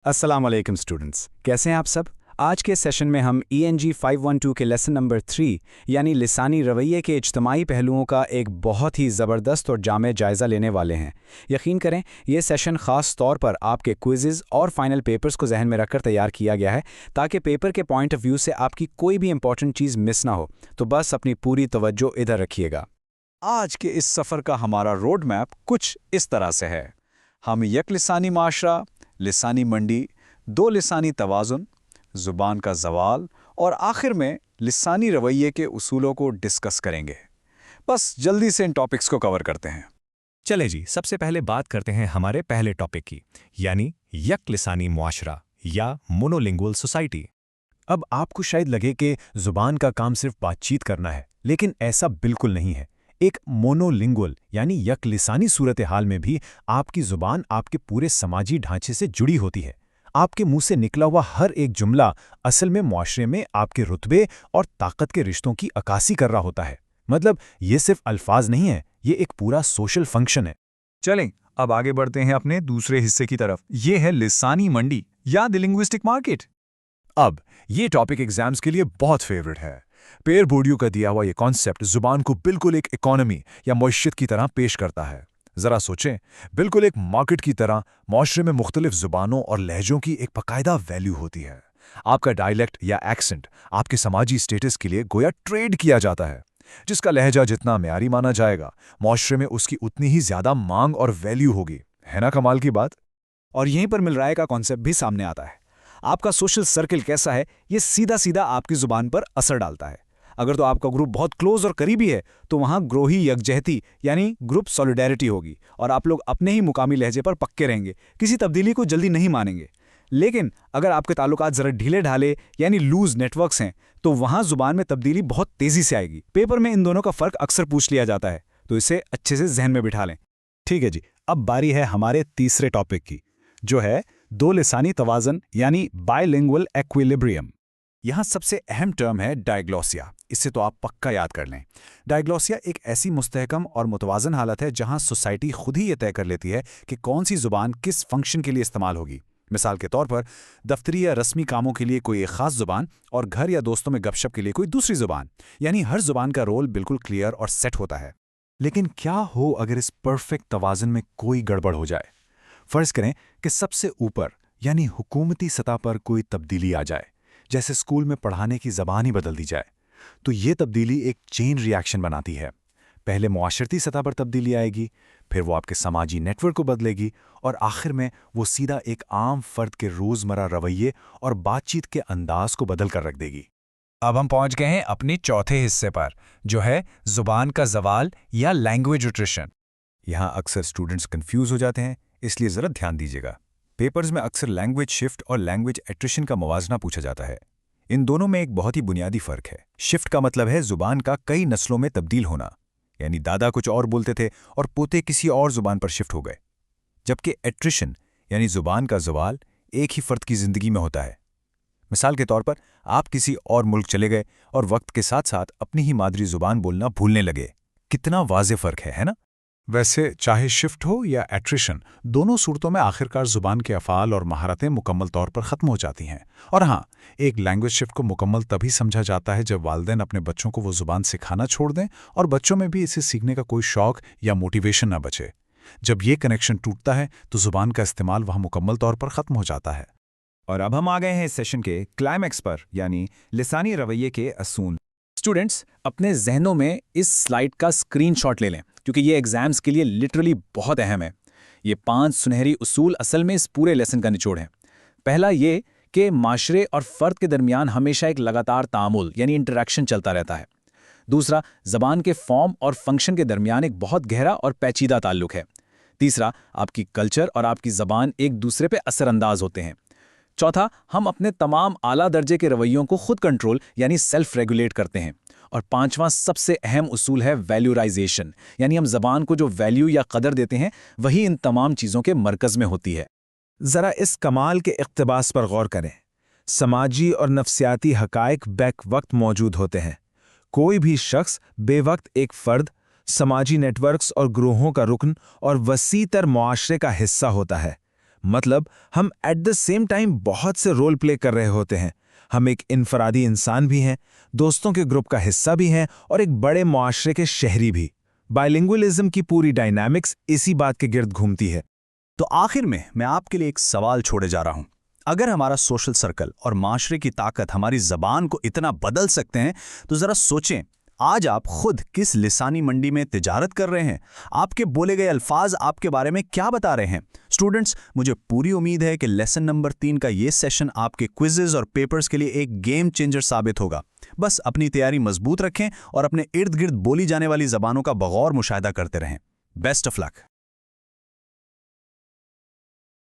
अस्सलाम वालेकुम स्टूडेंट्स, कैसे हैं आप सब। आज के सेशन में हम ENG 512 के लेसन नंबर 3 यानी लिसानी रवैये के इज्तमाही पहलुओं का एक बहुत ही ज़बरदस्त और जामे जायज़ा लेने वाले हैं। यकीन करें, ये सेशन ख़ास तौर पर आपके क्विज़ेज़ और फाइनल पेपर्स को जहन में रखकर तैयार किया गया है ताकि पेपर के पॉइंट ऑफ व्यू से आपकी कोई भी इंपॉर्टेंट चीज़ मिस ना हो। तो बस अपनी पूरी तवज्जो इधर रखिएगा। आज के इस सफ़र का हमारा रोड मैप कुछ इस तरह से है। हम एक लिसानी माशरा, लिसानी मंडी, दो लिसानी तवाज़ुन, ज़ुबान का ज़वाल और आखिर में लिसानी रवैये के उसूलों को डिस्कस करेंगे। बस जल्दी से इन टॉपिक्स को कवर करते हैं। चले जी, सबसे पहले बात करते हैं हमारे पहले टॉपिक की, यानी यक लिसानी मुआशरा या मोनोलिंगुअल सोसाइटी। अब आपको शायद लगे कि ज़ुबान का काम सिर्फ बातचीत करना है, लेकिन ऐसा बिल्कुल नहीं है। एक मोनोलिंगुअल यानी यक लिसानी सूरत हाल में भी आपकी ज़ुबान आपके पूरे समाजी ढांचे से जुड़ी होती है। आपके मुंह से निकला हुआ हर एक जुमला असल में मुआशरे में आपके रुतबे और ताकत के रिश्तों की अक्कासी कर रहा होता है। मतलब ये सिर्फ अल्फाज नहीं है, ये एक पूरा सोशल फंक्शन है। चलें, अब आगे बढ़ते हैं अपने दूसरे हिस्से की तरफ। ये है लिसानी मंडी या द लिंग्विस्टिक मार्केट। अब ये टॉपिक एग्जाम्स के लिए बहुत फेवरेट है। पेयर बोर्डियो का दिया हुआ ये कॉन्सेप्ट जुबान को बिल्कुल एक इकोनॉमी या मईशत की तरह पेश करता है। जरा सोचें, बिल्कुल एक मार्केट की तरह मुआशरे में मुख्तलिफ जुबानों और लहजों की एक बाकायदा वैल्यू होती है। आपका डायलेक्ट या एक्सेंट आपके समाजी स्टेटस के लिए गोया ट्रेड किया जाता है। जिसका लहजा जितना म्यारी माना जाएगा, मुआशरे में उसकी उतनी ही ज्यादा मांग और वैल्यू होगी। है ना कमाल की बात। और यहीं पर मिलराए का कॉन्सेप्ट भी सामने आता है। आपका सोशल सर्कल कैसा है, ये सीधा सीधा आपकी जुबान पर असर डालता है। अगर तो आपका ग्रुप बहुत क्लोज और करीबी है तो वहाँ ग्रोही यकजहती यानी ग्रुप सॉलिडेरिटी होगी और आप लोग अपने ही मुकामी लहजे पर पक्के रहेंगे, किसी तब्दीली को जल्दी नहीं मानेंगे। लेकिन अगर आपके ताल्लुकात ज़रा ढीले ढाले यानी लूज नेटवर्क्स हैं तो वहाँ ज़ुबान में तब्दीली बहुत तेज़ी से आएगी। पेपर में इन दोनों का फ़र्क अक्सर पूछ लिया जाता है, तो इसे अच्छे से जहन में बिठा लें। ठीक है जी, अब बारी है हमारे तीसरे टॉपिक की, जो है दो लिसानी तवाज़न यानी बायलिंगुअल एक्विलिब्रियम। यहाँ सबसे अहम टर्म है डायग्लॉसिया। इसे तो आप पक्का याद कर लें। डायग्लॉसिया एक ऐसी मुस्तहकम और मुतवाज़न हालत है जहाँ सोसाइटी खुद ही ये तय कर लेती है कि कौन सी ज़ुबान किस फंक्शन के लिए इस्तेमाल होगी। मिसाल के तौर पर दफ्तरी या रस्मी कामों के लिए कोई एक ख़ास ज़ुबान और घर या दोस्तों में गपशप के लिए कोई दूसरी ज़ुबान। यानी हर ज़ुबान का रोल बिल्कुल क्लियर और सेट होता है। लेकिन क्या हो अगर इस परफेक्ट तवाज़न में कोई गड़बड़ हो जाए? फ़र्ज़ करें कि सबसे ऊपर यानी हुकूमती सतह पर कोई तब्दीली आ जाए, जैसे स्कूल में पढ़ाने की ज़बान ही बदल दी जाए। तो ये तब्दीली एक चेन रिएक्शन बनाती है। पहले मुआशरती सतह पर तब्दीली आएगी, फिर वो आपके समाजी नेटवर्क को बदलेगी और आखिर में वो सीधा एक आम फर्द के रोज़मर्रा रवैये और बातचीत के अंदाज को बदल कर रख देगी। अब हम पहुंच गए हैं अपने चौथे हिस्से पर, जो है ज़ुबान का ज़वाल या लैंग्वेज एट्रिशन। यहाँ अक्सर स्टूडेंट्स कंफ्यूज हो जाते हैं, इसलिए ज़रा ध्यान दीजिएगा। पेपर्स में अक्सर लैंग्वेज शिफ्ट और लैंग्वेज एट्रिशन का मुवाजना पूछा जाता है। इन दोनों में एक बहुत ही बुनियादी फ़र्क है। शिफ्ट का मतलब है ज़ुबान का कई नस्लों में तब्दील होना, यानी दादा कुछ और बोलते थे और पोते किसी और ज़ुबान पर शिफ्ट हो गए। जबकि एट्रिशन यानी ज़ुबान का ज़वाल एक ही फ़र्द की ज़िंदगी में होता है। मिसाल के तौर पर आप किसी और मुल्क चले गए और वक्त के साथ साथ अपनी ही मादरी ज़ुबान बोलना भूलने लगे। कितना वाज़े फ़र्क है ना? वैसे चाहे शिफ्ट हो या एट्रिशन, दोनों सूरतों में आखिरकार ज़ुबान के अफ़ाल और महारतें मुकम्मल तौर पर ख़त्म हो जाती हैं। और हाँ, एक लैंग्वेज शिफ्ट को मुकम्मल तभी समझा जाता है जब वालिदैन अपने बच्चों को वो ज़ुबान सिखाना छोड़ दें और बच्चों में भी इसे सीखने का कोई शौक़ या मोटिवेशन न बचे। जब ये कनेक्शन टूटता है तो ज़ुबान का इस्तेमाल वहाँ मुकम्मल तौर पर ख़त्म हो जाता है। और अब हम आ गए हैं इस सेशन के क्लाइमैक्स पर, यानी लिसानी रवैये के असूल। स्टूडेंट्स, अपने जहनों में इस स्लाइड का स्क्रीनशॉट ले लें, क्योंकि ये एग्जाम्स के लिए लिटरली बहुत अहम है। ये 5 सुनहरी उसूल असल में इस पूरे लेसन का निचोड़ हैं। पहला ये कि माशरे और फ़र्द के दरमियान हमेशा एक लगातार तामुल यानी इंटरेक्शन चलता रहता है। दूसरा, ज़बान के फॉर्म और फंक्शन के दरमियान एक बहुत गहरा और पेचीदा ताल्लुक है। तीसरा, आपकी कल्चर और आपकी ज़बान एक दूसरे पे असरअंदाज होते हैं। चौथा, हम अपने तमाम आला दर्जे के रवैयों को खुद कंट्रोल यानी सेल्फ रेगुलेट करते हैं। और पांचवां सबसे अहम उसूल है वैल्यूराइजेशन, यानी हम ज़बान को जो वैल्यू या कदर देते हैं वही इन तमाम चीज़ों के मरकज़ में होती है। ज़रा इस कमाल के इक़्तिबास पर गौर करें। समाजी और नफ्सियाती हक़ाइक़ बैक वक्त मौजूद होते हैं। कोई भी शख्स बेवक्त एक फ़र्द, समाजी नेटवर्क्स और ग्रोहों का रुकन और वसीतर मुआशरे का हिस्सा होता है। मतलब हम एट द सेम टाइम बहुत से रोल प्ले कर रहे होते हैं। हम एक इनफरादी इंसान भी हैं, दोस्तों के ग्रुप का हिस्सा भी हैं और एक बड़े मुआशरे के शहरी भी। बाइलिंगुअलिज्म की पूरी डायनामिक्स इसी बात के गिर्द घूमती है। तो आखिर में मैं आपके लिए एक सवाल छोड़े जा रहा हूं। अगर हमारा सोशल सर्कल और माशरे की ताकत हमारी ज़बान को इतना बदल सकते हैं, तो ज़रा सोचें, आज आप खुद किस लिसानी मंडी में तिजारत कर रहे हैं? आपके बोले गए अल्फाज आपके बारे में क्या बता रहे हैं? स्टूडेंट्स, मुझे पूरी उम्मीद है कि लेसन नंबर 3 का ये सेशन आपके क्विज़ेस और पेपर्स के लिए एक गेम चेंजर साबित होगा। बस अपनी तैयारी मजबूत रखें और अपने इर्द गिर्द बोली जाने वाली ज़बानों का बगौर मुशाहिदा करते रहें। Best of luck.